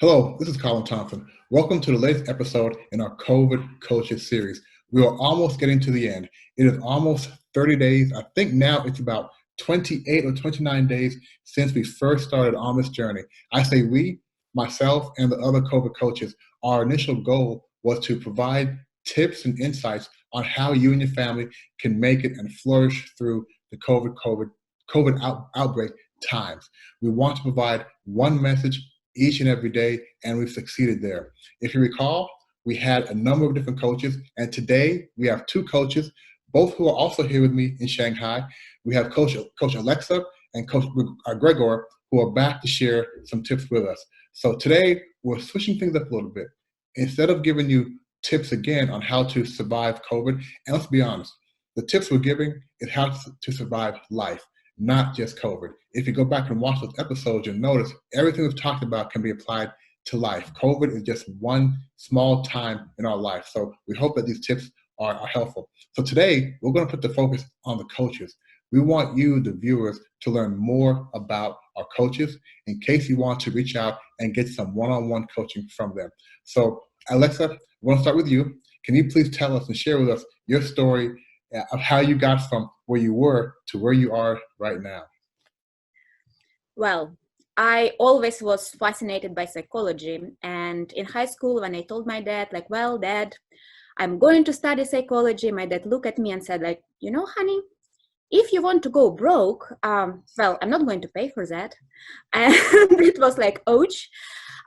Hello, this is Colin Thompson. Welcome to the latest episode in our COVID Coaches series. We are almost getting to the end. It is almost 30 days. I think now it's about 28 or 29 days since we first started on this journey. I say we, myself, and the other COVID coaches, our initial goal was to provide tips and insights on how you and your family can make it and flourish through the COVID outbreak times. We want to provide one message each and every day, and we've succeeded there. If you recall, we had a number of different coaches, and today we have two coaches, both who are also here with me in Shanghai. We have Coach Alexa and Coach Gregor, who are back to share some tips with us. So today we're switching things up a little bit. Instead of giving you tips again on how to survive COVID, and let's be honest, the tips we're giving is how to survive life, not just COVID. If you go back and watch those episodes, you'll notice everything we've talked about can be applied to life. COVID is just one small time in our life. So we hope that these tips are helpful. So today, we're going to put the focus on the coaches. We want you, the viewers, to learn more about our coaches in case you want to reach out and get some one-on-one coaching from them. So Alexa, we're going to start with you. Can you please tell us and share with us your story of how you got from where you were to where you are right now? Well, I always was fascinated by psychology. And in high school, when I told my dad, well, Dad, I'm going to study psychology, my dad looked at me and said, honey, if you want to go broke, I'm not going to pay for that. And it was ouch.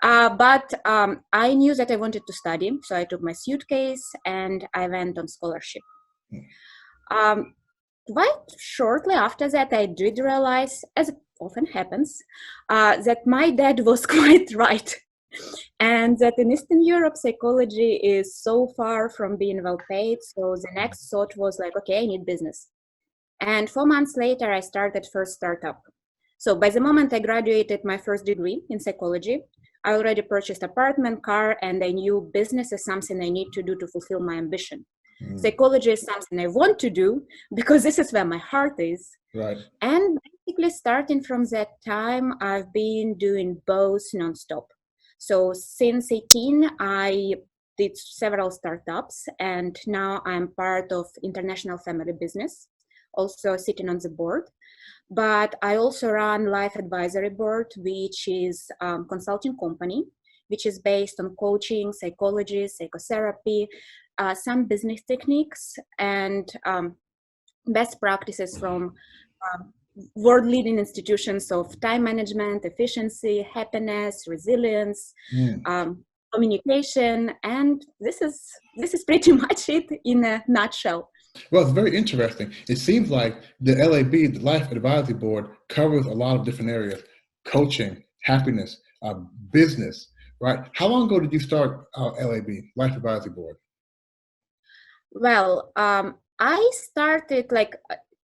But I knew that I wanted to study. So I took my suitcase and I went on scholarship. Quite shortly after that, I did realize, as it often happens, that my dad was quite right. And that in Eastern Europe, psychology is so far from being well paid. So the next thought was okay, I need business. And 4 months later, I started first startup. So by the moment I graduated my first degree in psychology, I already purchased apartment, car, and I knew business is something I need to do to fulfill my ambition. Psychology is something I want to do because this is where my heart is. Right. And basically starting from that time, I've been doing both nonstop. So since 18, I did several startups, and now I'm part of international family business, also sitting on the board. But I also run Life Advisory Board, which is a consulting company, which is based on coaching, psychology, psychotherapy, some business techniques, and best practices from world-leading institutions of time management, efficiency, happiness, resilience, communication, and this is pretty much it in a nutshell. Well, it's very interesting. It seems like the LAB, the Life Advisory Board, covers a lot of different areas: coaching, happiness, business. Right? How long ago did you start LAB, Life Advisory Board? Well, I started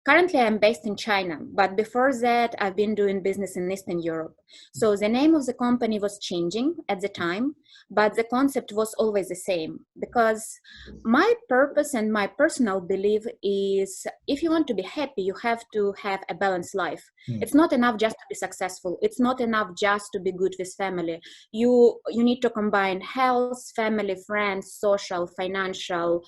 currently I'm based in China, but before that I've been doing business in Eastern Europe. So the name of the company was changing at the time, but the concept was always the same, because my purpose and my personal belief is if you want to be happy, you have to have a balanced life. It's not enough just to be successful. It's not enough just to be good with family. You need to combine health, family, friends, social, financial,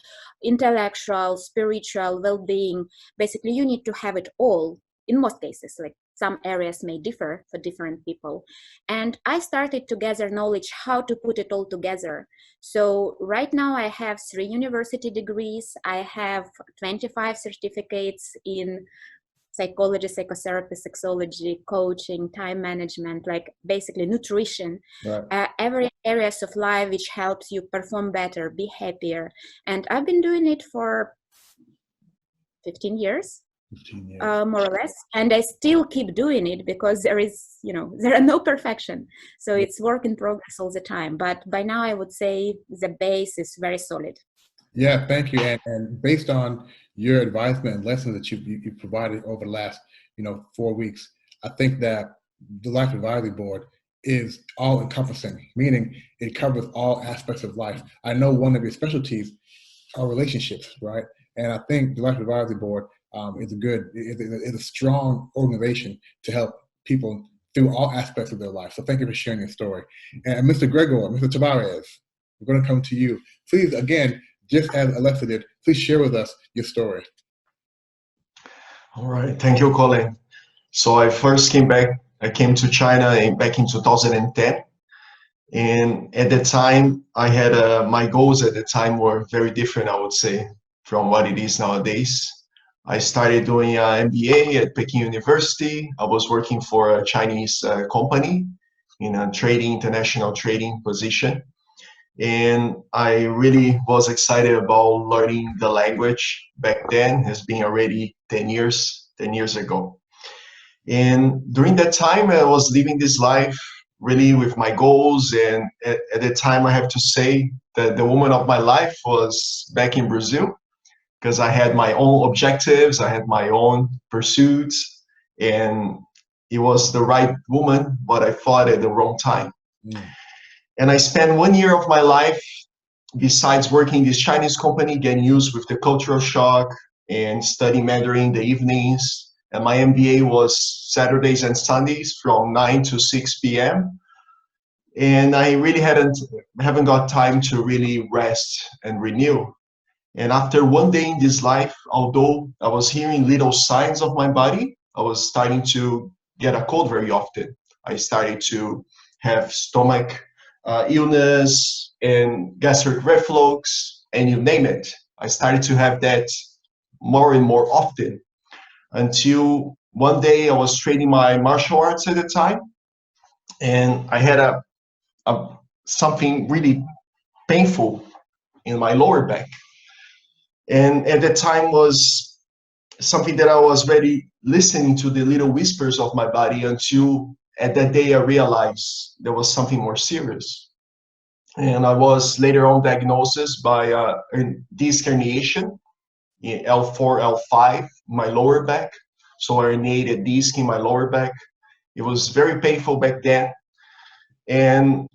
intellectual, spiritual, well-being. Basically, you need to have it all in most cases. Some areas may differ for different people. And I started to gather knowledge how to put it all together. So right now I have 3 university degrees. I have 25 certificates in psychology, psychotherapy, sexology, coaching, time management, basically nutrition, right. Every areas of life which helps you perform better, be happier. And I've been doing it for 15 years. More or less, and I still keep doing it because there are no perfection, so it's work in progress all the time. But by now I would say the base is very solid. Yeah, thank you. And based on your advisement and lessons that you provided over the last 4 weeks, I think that the Life Advisory Board is all encompassing, meaning it covers all aspects of life. I know one of your specialties are relationships, right? And I think the Life Advisory Board is a strong organization to help people through all aspects of their life. So thank you for sharing your story. And Mr. Gregor, Mr. Tavares, we're going to come to you. Please, again, just as Alexa did, please share with us your story. All right. Thank you, Colin. So I first came to China back in 2010. And at the time, I had my goals at the time were very different, I would say, from what it is nowadays. I started doing an MBA at Peking University. I was working for a Chinese company in a international trading position. And I really was excited about learning the language back then. It's been already 10 years ago. And during that time, I was living this life really with my goals. And at the time, I have to say that the woman of my life was back in Brazil, because I had my own objectives, I had my own pursuits, and it was the right woman, but I thought at the wrong time. And I spent 1 year of my life, besides working in this Chinese company, getting used with the cultural shock and studying Mandarin in the evenings. And my MBA was Saturdays and Sundays from 9 to 6 p.m. And I really haven't got time to really rest and renew. And after one day in this life, although I was hearing little signs of my body, I was starting to get a cold very often. I started to have stomach illness and gastric reflux, and you name it. I started to have that more and more often, until one day I was training my martial arts at the time, and I had something really painful in my lower back. And at the time was something that I was very listening to the little whispers of my body, until at that day I realized there was something more serious. And I was later on diagnosed by a disc herniation in L4, L5, my lower back. So I herniated disc in my lower back. It was very painful back then. And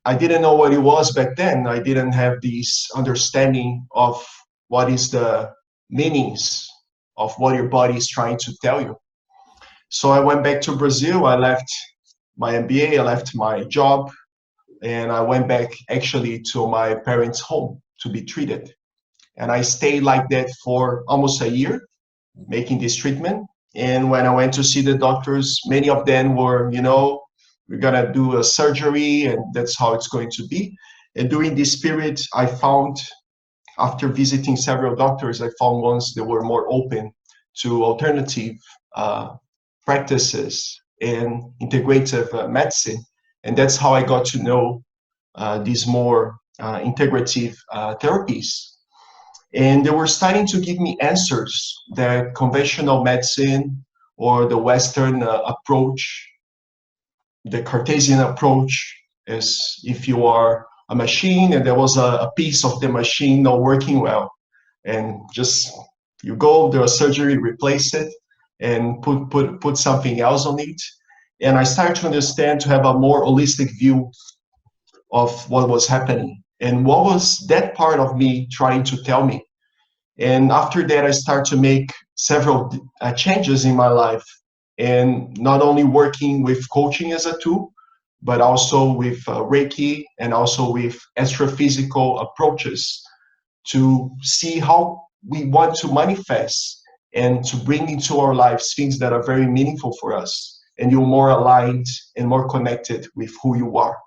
I didn't know what it was back then. I didn't have this understanding of what is the meanings of what your body is trying to tell you. So I went back to Brazil. I left my MBA, I left my job, and I went back actually to my parents' home to be treated. And I stayed like that for almost a year, making this treatment. And when I went to see the doctors, many of them were, we're gonna do a surgery and that's how it's going to be. And during this period, I found, after visiting several doctors, I found ones that were more open to alternative practices and integrative medicine. And that's how I got to know these more integrative therapies. And they were starting to give me answers that conventional medicine or the Western approach, the Cartesian approach, is if you are a machine and there was a piece of the machine not working well, and just you go do a surgery, replace it, and put something else on it. And I started to understand, to have a more holistic view of what was happening and what was that part of me trying to tell me. And after that, I started to make several changes in my life, and not only working with coaching as a tool, but also with Reiki and also with astrophysical approaches to see how we want to manifest and to bring into our lives things that are very meaningful for us, and you're more aligned and more connected with who you are.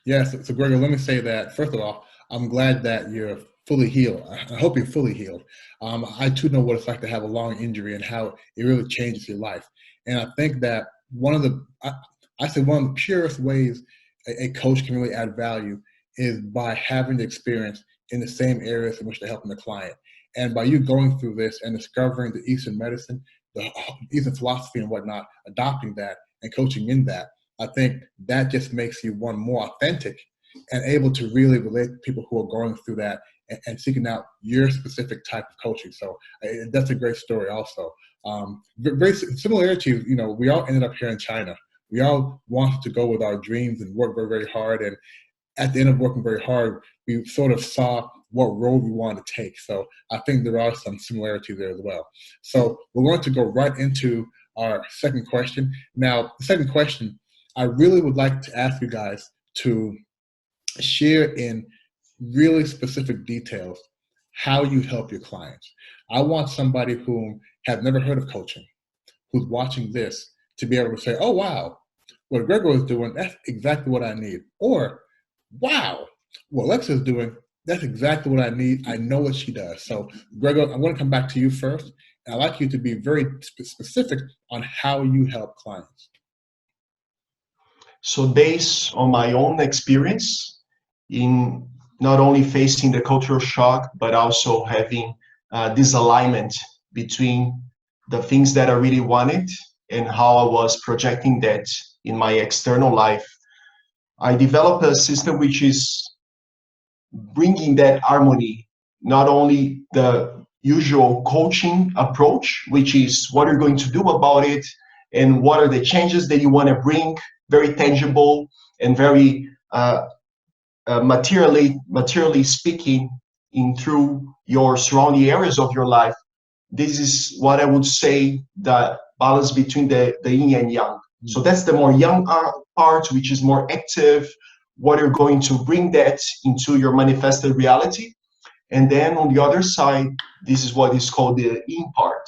Yes, so Gregor, let me say that, first of all, I'm glad that you're fully healed. I hope you're fully healed. I too know what it's like to have a long injury and how it really changes your life. And I think that one of the purest ways a coach can really add value is by having the experience in the same areas in which they're helping the client. And by you going through this and discovering the Eastern medicine, the Eastern philosophy and whatnot, adopting that and coaching in that, I think that just makes you one more authentic and able to really relate to people who are going through that and seeking out your specific type of coaching. So that's a great story also. Very similarities, we all ended up here in China. We all wanted to go with our dreams and work very, very hard. And at the end of working very hard, we sort of saw what road we wanted to take. So I think there are some similarities there as well. So we're going to go right into our second question. Now, the second question, I really would like to ask you guys to share in really specific details how you help your clients. I want somebody who has never heard of coaching, who's watching this, to be able to say, oh, wow, what Gregor is doing, that's exactly what I need. Or, wow, what Alexa is doing, that's exactly what I need. I know what she does. So, Gregor, I'm going to come back to you first. And I'd like you to be very specific on how you help clients. So based on my own experience in not only facing the cultural shock, but also having this alignment between the things that I really wanted and how I was projecting that in my external life, I developed a system which is bringing that harmony, not only the usual coaching approach, which is what you're going to do about it and what are the changes that you want to bring, very tangible and very materially speaking in through your surrounding areas of your life. This is what I would say the balance between the yin and yang. So that's the more yang part, which is more active, what you're going to bring that into your manifested reality. And then on the other side, this is what is called the yin part,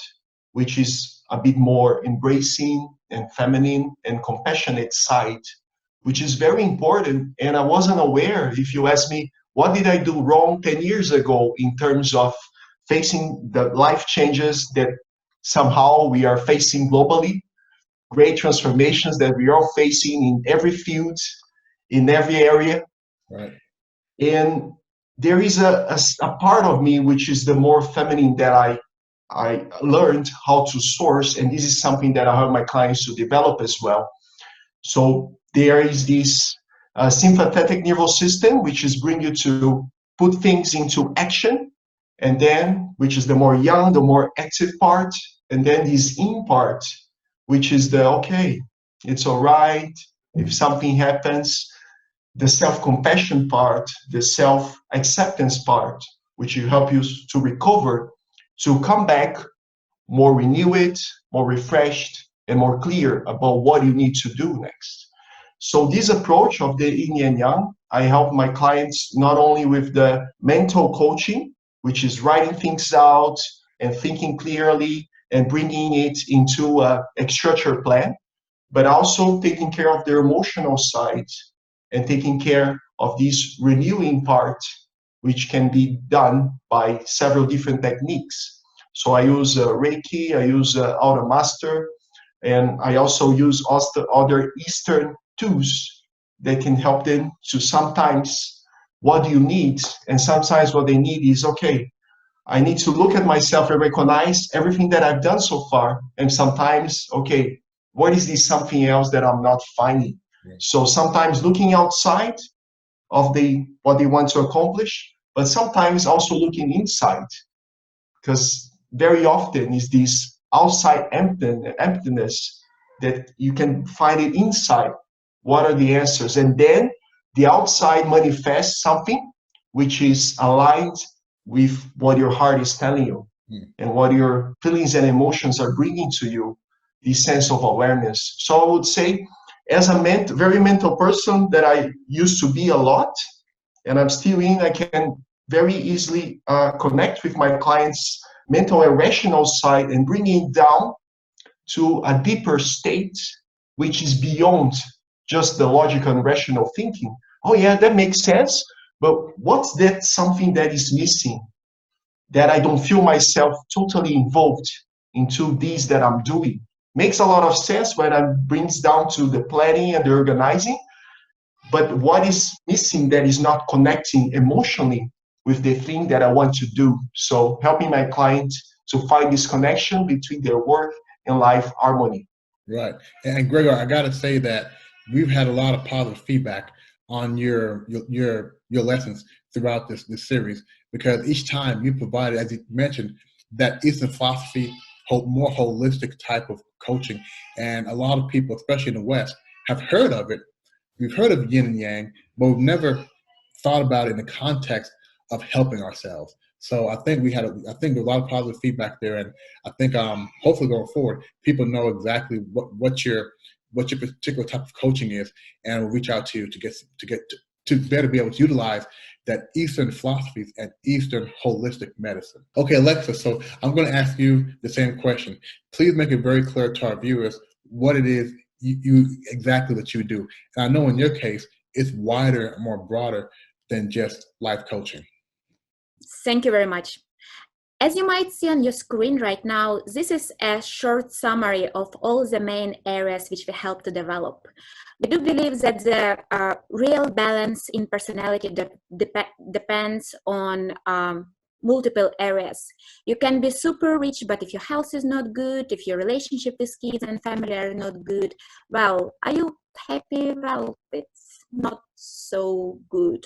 which is a bit more embracing and feminine and compassionate side, which is very important. And I wasn't aware, if you ask me, what did I do wrong 10 years ago in terms of facing the life changes that somehow we are facing globally, great transformations that we are facing in every field, in every area. Right. And there is a part of me which is the more feminine that I learned how to source, and this is something that I help my clients to develop as well. So there is this sympathetic nervous system, which is bring you to put things into action, and then which is the more young, the more active part, and then this in part, which is the okay, it's all right if something happens, the self-compassion part, the self-acceptance part, which will help you to recover, to come back more renewed, more refreshed, and more clear about what you need to do next. So this approach of the yin and yang, I help my clients not only with the mental coaching, which is writing things out and thinking clearly and bringing it into a structured plan, but also taking care of their emotional side and taking care of this renewing part, which can be done by several different techniques. So I use Reiki, I use Automaster, and I also use other Eastern tools that can help them to sometimes what do you need, and sometimes what they need is, okay, I need to look at myself and recognize everything that I've done so far, and sometimes, okay, what is this something else that I'm not finding? So sometimes looking outside of what they want to accomplish, but sometimes also looking inside, because very often is this outside emptiness that you can find it inside. What are the answers? And then the outside manifests something which is aligned with what your heart is telling you and what your feelings and emotions are bringing to you, this sense of awareness. So I would say, as a very mental person that I used to be a lot, and I'm still in, I can very easily connect with my clients' mental and rational side and bring it down to a deeper state, which is beyond just the logical and rational thinking. Oh yeah, that makes sense, but what's that something that is missing, that I don't feel myself totally involved into these that I'm doing? Makes a lot of sense when it brings down to the planning and the organizing, but what is missing that is not connecting emotionally with the thing that I want to do? So helping my client to find this connection between their work and life harmony. Right. And Gregor, I got to say that we've had a lot of positive feedback on your lessons throughout this series, because each time you provided, as you mentioned, that Eastern philosophy, more holistic type of coaching. And a lot of people, especially in the West, have heard of it. We've heard of yin and yang, but we've never thought about it in the context of helping ourselves. So I think I think there's a lot of positive feedback there, and I think hopefully going forward, people know exactly what your particular type of coaching is, and will reach out to you to better be able to utilize that Eastern philosophies and Eastern holistic medicine. Okay, Alexa, so I'm going to ask you the same question. Please make it very clear to our viewers what it is you exactly that you do. And I know in your case, it's wider, more broader than just life coaching. Thank you very much. As you might see on your screen right now, this is a short summary of all the main areas which we help to develop. We do believe that the real balance in personality depends on multiple areas. You can be super rich, but if your health is not good, if your relationship with kids and family are not good, well, are you happy? Well, it's not so good.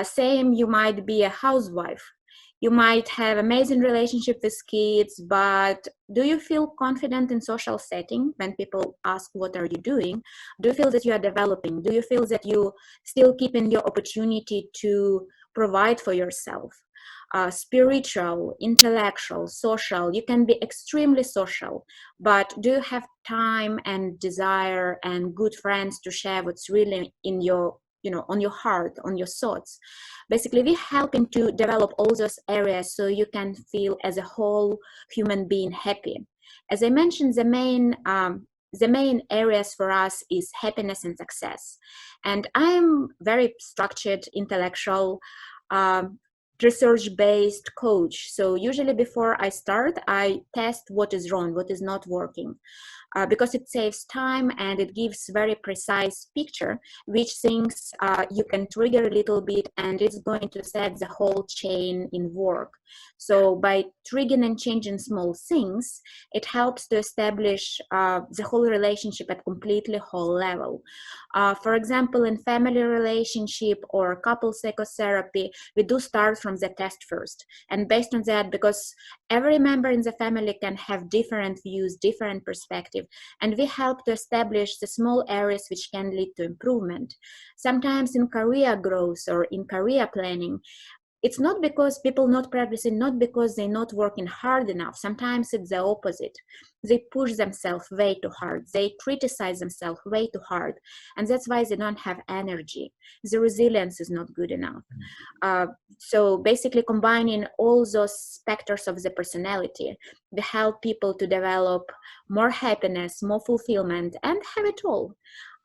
Same, you might be a housewife. You might have amazing relationship with kids, but do you feel confident in social setting when people ask, what are you doing? Do you feel that you are developing? Do you feel that you still keeping your opportunity to provide for yourself? Spiritual, intellectual, social, you can be extremely social, but do you have time and desire and good friends to share what's really in your, on your heart, on your thoughts? Basically, we're helping to develop all those areas so you can feel as a whole human being happy. As I mentioned, the main areas for us is happiness and success. And I'm very structured, intellectual, research-based coach. So usually before I start, I test what is wrong, what is not working, because it saves time and it gives very precise picture, which things you can trigger a little bit, and it's going to set the whole chain in work. So by triggering and changing small things, it helps to establish the whole relationship at completely whole level. For example, in family relationship or couple psychotherapy, we do start from the test first. And based on that, because every member in the family can have different views, different perspective, and we help to establish the small areas which can lead to improvement. Sometimes in career growth or in career planning, it's not because people not practicing, not because they're not working hard enough. Sometimes it's the opposite. They push themselves way too hard. They criticize themselves way too hard. And that's why they don't have energy. The resilience is not good enough. So basically combining all those specters of the personality, we help people to develop more happiness, more fulfillment, and have it all.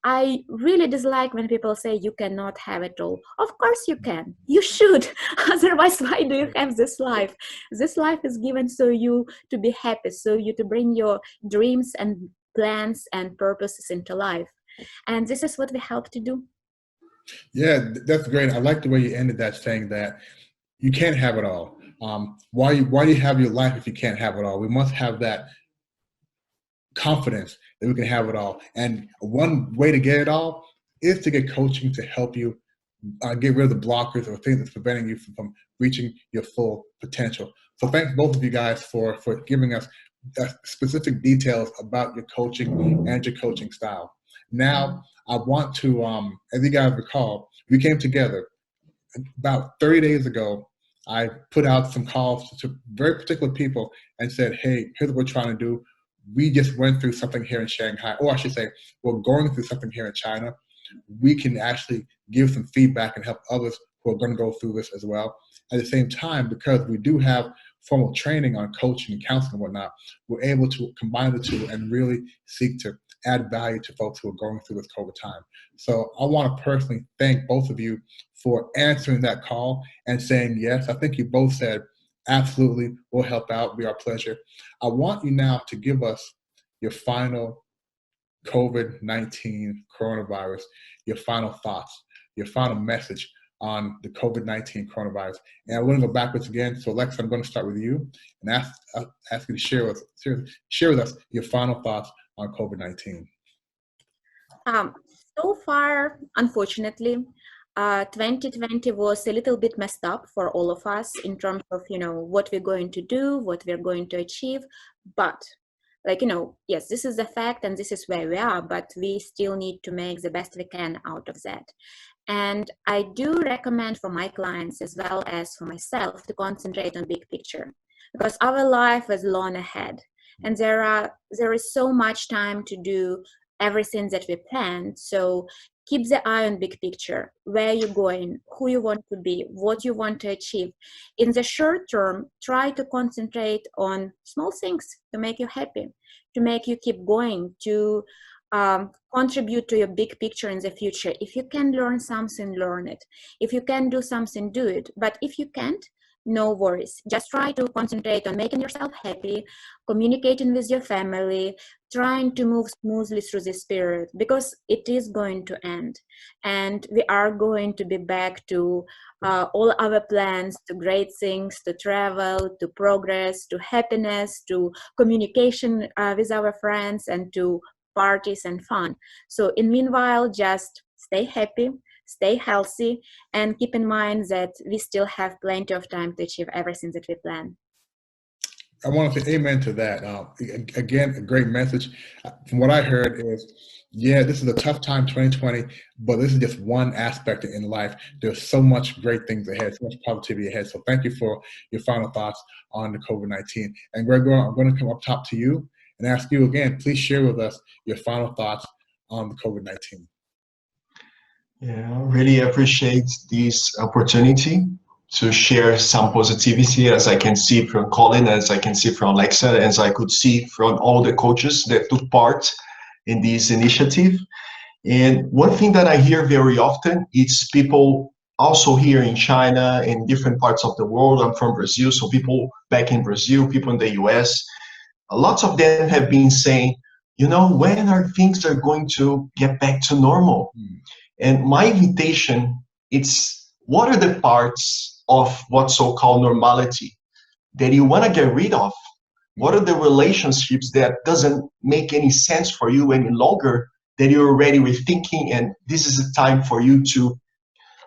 I really dislike when people say you cannot have it all. Of course you can. You should. Otherwise, why do you have this life? This life is given so you to be happy, so you to bring your dreams and plans and purposes into life. And this is what we help to do. Yeah, that's great. I like the way you ended that, saying that you can't have it all. Why do you have your life if you can't have it all? We must have that confidence that we can have it all. And one way to get it all is to get coaching to help you get rid of the blockers or things that's preventing you from reaching your full potential. So thanks both of you guys for giving us specific details about your coaching and your coaching style. Now, I want to, as you guys recall, we came together about 30 days ago. I put out some calls to very particular people and said, hey, here's what we're trying to do. We just went through something here in Shanghai, or I should say, we're going through something here in China. We can actually give some feedback and help others who are going to go through this as well. At the same time, because we do have formal training on coaching and counseling and whatnot, we're able to combine the two and really seek to add value to folks who are going through this COVID time. So I want to personally thank both of you for answering that call and saying yes. I think you both said, absolutely, we'll help out, it'll be our pleasure. I want you now to give us your final COVID-19 coronavirus, your final thoughts, your final message on the COVID-19 coronavirus. And I'm going to go backwards again. So Alexa, I'm going to start with you and ask you to share with us your final thoughts on COVID-19. So far, unfortunately, 2020 was a little bit messed up for all of us in terms of, what we're going to do, what we're going to achieve. But yes, this is a fact and this is where we are, but we still need to make the best we can out of that. And I do recommend for my clients as well as for myself to concentrate on big picture, because our life is long ahead, and there is so much time to do everything that we planned. So keep the eye on big picture, where you're going, who you want to be, what you want to achieve. In the short term, try to concentrate on small things to make you happy, to make you keep going, to contribute to your big picture in the future. If you can learn something, learn it. If you can do something, do it. But if you can't, no worries. Just try to concentrate on making yourself happy, communicating with your family, trying to move smoothly through this period, because it is going to end. And we are going to be back to all our plans, to great things, to travel, to progress, to happiness, to communication with our friends, and to parties and fun. So in meanwhile, just stay happy, stay healthy, and keep in mind that we still have plenty of time to achieve everything that we plan. I want to say amen to that. Again, a great message. From what I heard is, yeah, this is a tough time, 2020, but this is just one aspect in life. There's so much great things ahead, so much positivity ahead. So thank you for your final thoughts on the COVID-19. And Gregor, I'm going to come up top to you and ask you again, please share with us your final thoughts on the COVID-19. Yeah, I really appreciate this opportunity to share some positivity, as I can see from Colin, as I can see from Alexa, as I could see from all the coaches that took part in this initiative. And one thing that I hear very often is people also here in China and different parts of the world. I'm from Brazil, so people back in Brazil, people in the US, lots of them have been saying, you know, when are things are going to get back to normal? And my invitation, it's what are the parts of what's so-called normality that you want to get rid of? What are the relationships that doesn't make any sense for you any longer, that you're already rethinking, and this is a time for you to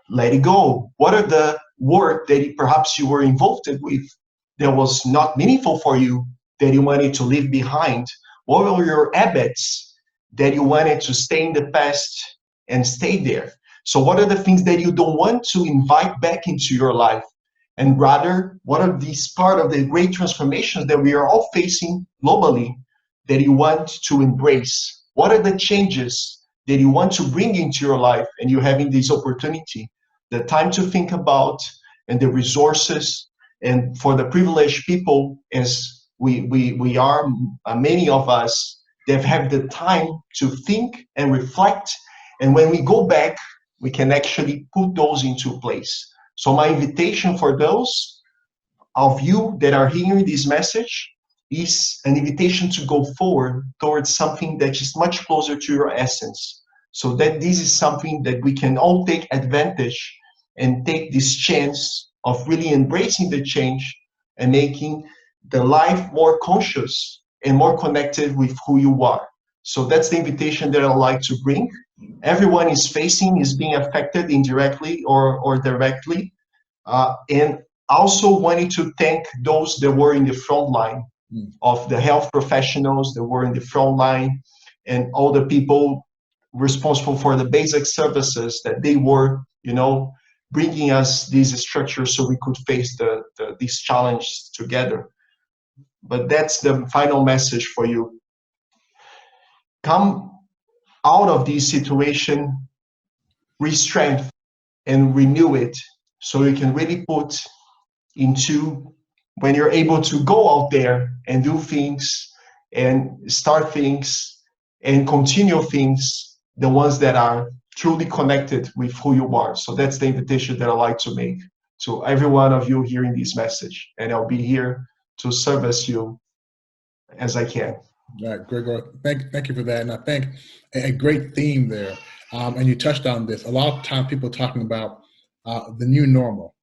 let it go? What are the work that perhaps you were involved with that was not meaningful for you, that you wanted to leave behind? What were your habits that you wanted to stay in the past and stay there? So what are the things that you don't want to invite back into your life? And rather, what are these part of the great transformations that we are all facing globally that you want to embrace? What are the changes that you want to bring into your life, and you're having this opportunity, the time to think about, and the resources? And for the privileged people, as we are, many of us, that have the time to think and reflect. And when we go back, we can actually put those into place. So my invitation for those of you that are hearing this message is an invitation to go forward towards something that is much closer to your essence. So that this is something that we can all take advantage and take this chance of really embracing the change and making the life more conscious and more connected with who you are. So that's the invitation that I'd like to bring. Everyone is being affected indirectly or directly. And also wanting to thank those that were in the front line of the health professionals that were in the front line, and all the people responsible for the basic services that they were, bringing us these structures so we could face these challenges together. But that's the final message for you. Come out of this situation, re-strength and renew it, so you can really put into, when you're able to go out there and do things and start things and continue things, the ones that are truly connected with who you are. So that's the invitation that I like to make to every one of you hearing this message. And I'll be here to service you as I can. Right, Gregor, thank you for that. And I think a great theme there, and you touched on this, a lot of times people are talking about the new normal,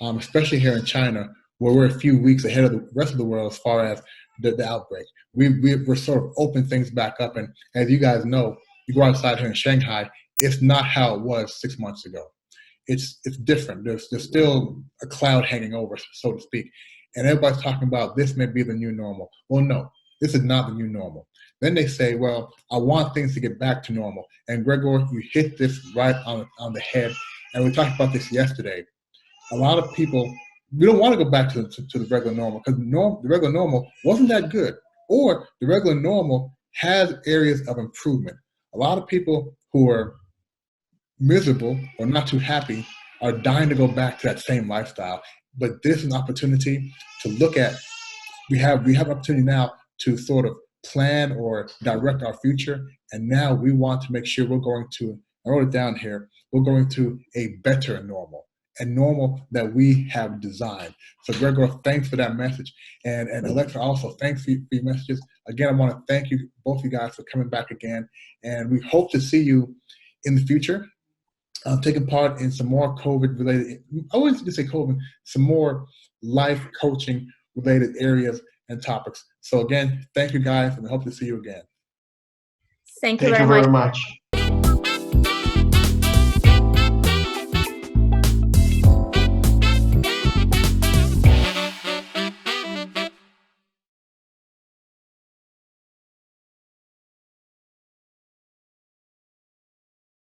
especially here in China, where we're a few weeks ahead of the rest of the world as far as the outbreak. We're sort of open things back up, and as you guys know, you go outside here in Shanghai, it's not how it was 6 months ago. It's different. There's still a cloud hanging over, so to speak. And everybody's talking about this may be the new normal. Well, no. This is not the new normal. Then they say, well, I want things to get back to normal. And Gregor, you hit this right on the head. And we talked about this yesterday. A lot of people, we don't want to go back to the regular normal because the regular normal wasn't that good, or the regular normal has areas of improvement. A lot of people who are miserable or not too happy are dying to go back to that same lifestyle. But this is an opportunity to look at. We have an opportunity now to sort of plan or direct our future. And now we want to make sure we're going to, I wrote it down here, we're going to a better normal, a normal that we have designed. So Gregor, thanks for that message. And Alexa, also thanks for your messages. Again, I want to thank you, both you guys, for coming back again. And we hope to see you in the future, taking part in some more COVID-related, I wouldn't just say COVID, some more life coaching related areas and topics. So again, thank you guys, and I hope to see you again. Thank you very much.